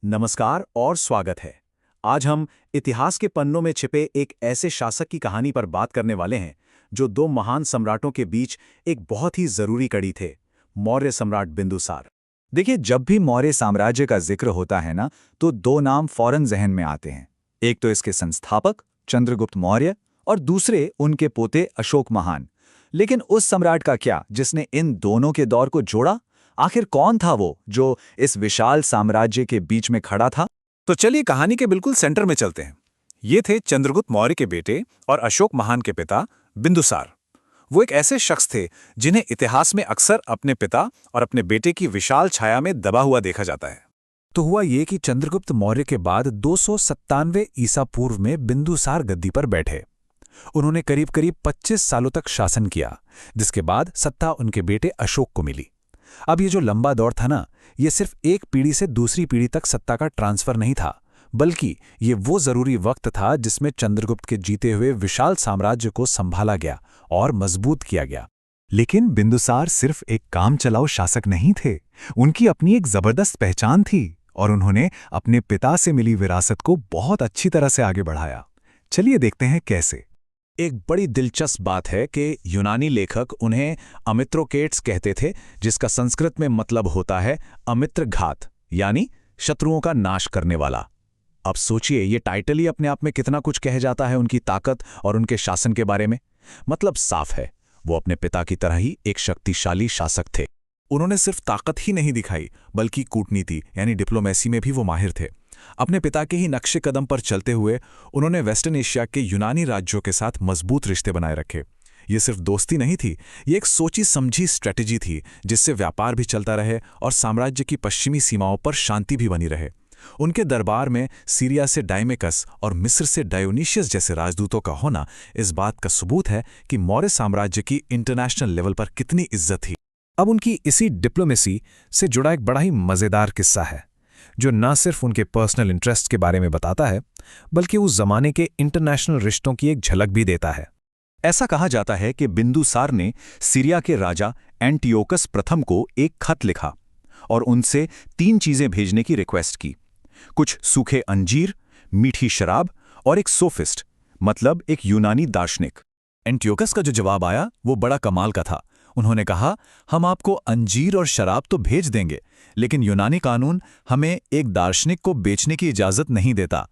नमस्कार और स्वागत है। आज हम इतिहास के पन्नों में छिपे एक ऐसे शासक की कहानी पर बात करने वाले हैं जो दो महान सम्राटों के बीच एक बहुत ही जरूरी कड़ी थे, मौर्य सम्राट बिंदुसार। देखिए, जब भी मौर्य साम्राज्य का जिक्र होता है ना, तो दो नाम फौरन जहन में आते हैं। एक तो इसके संस्थापक चंद्रगुप्त मौर्य और दूसरे उनके पोते अशोक महान। लेकिन उस सम्राट का क्या जिसने इन दोनों के दौर को जोड़ा? आखिर कौन था वो जो इस विशाल साम्राज्य के बीच में खड़ा था? तो चलिए कहानी के बिल्कुल सेंटर में चलते हैं। ये थे चंद्रगुप्त मौर्य के बेटे और अशोक महान के पिता बिंदुसार। वो एक ऐसे शख्स थे जिन्हें इतिहास में अक्सर अपने पिता और अपने बेटे की विशाल छाया में दबा हुआ देखा जाता है। तो हुआ ये कि चंद्रगुप्त मौर्य के बाद 297 ईसा पूर्व में बिंदुसार गद्दी पर बैठे। उन्होंने करीब करीब 25 सालों तक शासन किया, जिसके बाद सत्ता उनके बेटे अशोक को मिली। अब ये जो लंबा दौर था ना, ये सिर्फ एक पीढ़ी से दूसरी पीढ़ी तक सत्ता का ट्रांसफर नहीं था, बल्कि ये वो जरूरी वक्त था जिसमें चंद्रगुप्त के जीते हुए विशाल साम्राज्य को संभाला गया और मजबूत किया गया। लेकिन बिंदुसार सिर्फ एक काम चलाऊ शासक नहीं थे। उनकी अपनी एक जबरदस्त पहचान थी और उन्होंने अपने पिता से मिली विरासत को बहुत अच्छी तरह से आगे बढ़ाया। चलिए देखते हैं कैसे। एक बड़ी दिलचस्प बात है कि यूनानी लेखक उन्हें अमित्रोकेट्स कहते थे, जिसका संस्कृत में मतलब होता है अमित्र घात, यानी शत्रुओं का नाश करने वाला। अब सोचिए, ये टाइटल ही अपने आप में कितना कुछ कह जाता है उनकी ताकत और उनके शासन के बारे में। मतलब साफ है, वो अपने पिता की तरह ही एक शक्तिशाली शासक थे। उन्होंने सिर्फ ताकत ही नहीं दिखाई, बल्कि कूटनीति यानी डिप्लोमेसी में भी वो माहिर थे। अपने पिता के ही नक्शे कदम पर चलते हुए उन्होंने वेस्टर्न एशिया के यूनानी राज्यों के साथ मजबूत रिश्ते बनाए रखे। ये सिर्फ दोस्ती नहीं थी, ये एक सोची समझी स्ट्रेटेजी थी जिससे व्यापार भी चलता रहे और साम्राज्य की पश्चिमी सीमाओं पर शांति भी बनी रहे। उनके दरबार में सीरिया से डायमेकस और मिस्र से डायोनिशियस जैसे राजदूतों का होना इस बात का सबूत है कि मौर्य साम्राज्य की इंटरनेशनल लेवल पर कितनी इज्जत थी। अब उनकी इसी डिप्लोमेसी से जुड़ा एक बड़ा ही मजेदार किस्सा है, जो न सिर्फ उनके पर्सनल इंटरेस्ट के बारे में बताता है, बल्कि उस जमाने के इंटरनेशनल रिश्तों की एक झलक भी देता है। ऐसा कहा जाता है कि बिंदुसार ने सीरिया के राजा एंटियोकस प्रथम को एक खत लिखा और उनसे 3 चीजें भेजने की रिक्वेस्ट की। कुछ सूखे अंजीर, मीठी शराब और एक सोफिस्ट, मतलब एक यूनानी दार्शनिक। एंटियोकस का जो जवाब आया वो बड़ा कमाल का था। उन्होंने कहा, हम आपको अंजीर और शराब तो भेज देंगे, लेकिन यूनानी कानून हमें एक दार्शनिक को बेचने की इजाजत नहीं देता।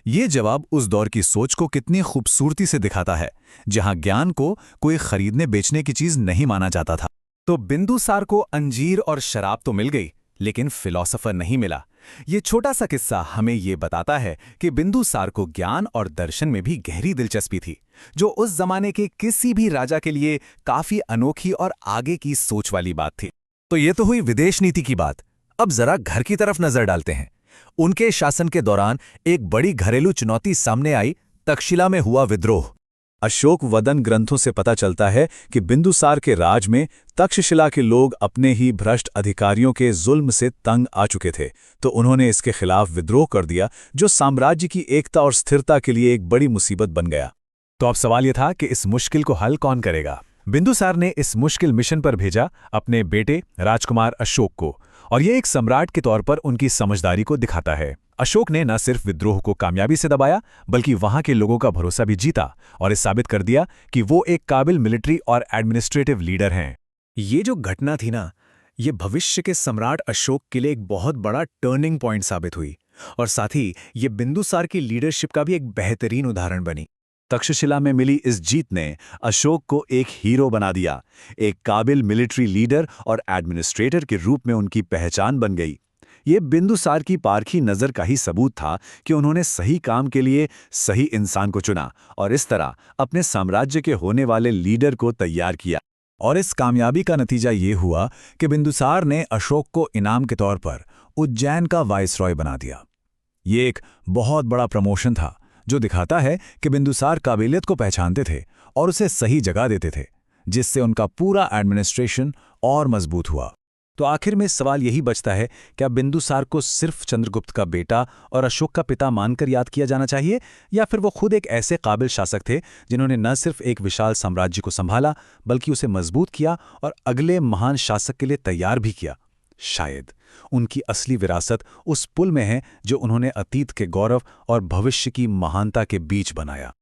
ये जवाब उस दौर की सोच को कितनी खूबसूरती से दिखाता है, जहां ज्ञान को कोई खरीदने बेचने की चीज नहीं माना जाता था। तो बिंदुसार को अंजीर और शराब तो मिल गई, लेकिन फिलॉसफर नहीं मिला। ये छोटा सा किस्सा हमें ये बताता है कि बिंदुसार को ज्ञान और दर्शन में भी गहरी दिलचस्पी थी, जो उस जमाने के किसी भी राजा के लिए काफी अनोखी और आगे की सोच वाली बात थी। तो ये तो हुई विदेश नीति की बात। अब जरा घर की तरफ नजर डालते हैं। उनके शासन के दौरान एक बड़ी घरेलू चुनौती सामने आई, तक्षशिला में हुआ विद्रोह। अशोक वदन ग्रंथों से पता चलता है कि बिंदुसार के राज में तक्षशिला के लोग अपने ही भ्रष्ट अधिकारियों के जुल्म से तंग आ चुके थे, तो उन्होंने इसके खिलाफ विद्रोह कर दिया, जो साम्राज्य की एकता और स्थिरता के लिए एक बड़ी मुसीबत बन गया। तो अब सवाल यह था कि इस मुश्किल को हल कौन करेगा। बिंदुसार ने इस मुश्किल मिशन पर भेजा अपने बेटे राजकुमार अशोक को, और ये एक सम्राट के तौर पर उनकी समझदारी को दिखाता है। अशोक ने न सिर्फ विद्रोह को कामयाबी से दबाया, बल्कि वहां के लोगों का भरोसा भी जीता और इस साबित कर दिया कि वो एक काबिल मिलिट्री और एडमिनिस्ट्रेटिव लीडर हैं। ये जो घटना थी ना, ये भविष्य के सम्राट अशोक के लिए एक बहुत बड़ा टर्निंग पॉइंट साबित हुई, और साथ ही ये बिंदुसार की लीडरशिप का भी एक बेहतरीन उदाहरण बनी। तक्षशिला में मिली इस जीत ने अशोक को एक हीरो बना दिया। एक काबिल मिलिट्री लीडर और एडमिनिस्ट्रेटर के रूप में उनकी पहचान बन गई। ये बिंदुसार की पारखी नज़र का ही सबूत था कि उन्होंने सही काम के लिए सही इंसान को चुना और इस तरह अपने साम्राज्य के होने वाले लीडर को तैयार किया। और इस कामयाबी का नतीजा ये हुआ कि बिंदुसार ने अशोक को इनाम के तौर पर उज्जैन का वाइसरॉय बना दिया। ये एक बहुत बड़ा प्रमोशन था, जो दिखाता है कि बिंदुसार काबिलियत को पहचानते थे और उसे सही जगह देते थे, जिससे उनका पूरा एडमिनिस्ट्रेशन और मजबूत हुआ। तो आखिर में सवाल यही बचता है, क्या बिंदुसार को सिर्फ चंद्रगुप्त का बेटा और अशोक का पिता मानकर याद किया जाना चाहिए, या फिर वो खुद एक ऐसे काबिल शासक थे जिन्होंने न सिर्फ एक विशाल साम्राज्य को संभाला, बल्कि उसे मजबूत किया और अगले महान शासक के लिए तैयार भी किया? शायद उनकी असली विरासत उस पुल में है जो उन्होंने अतीत के गौरव और भविष्य की महानता के बीच बनाया।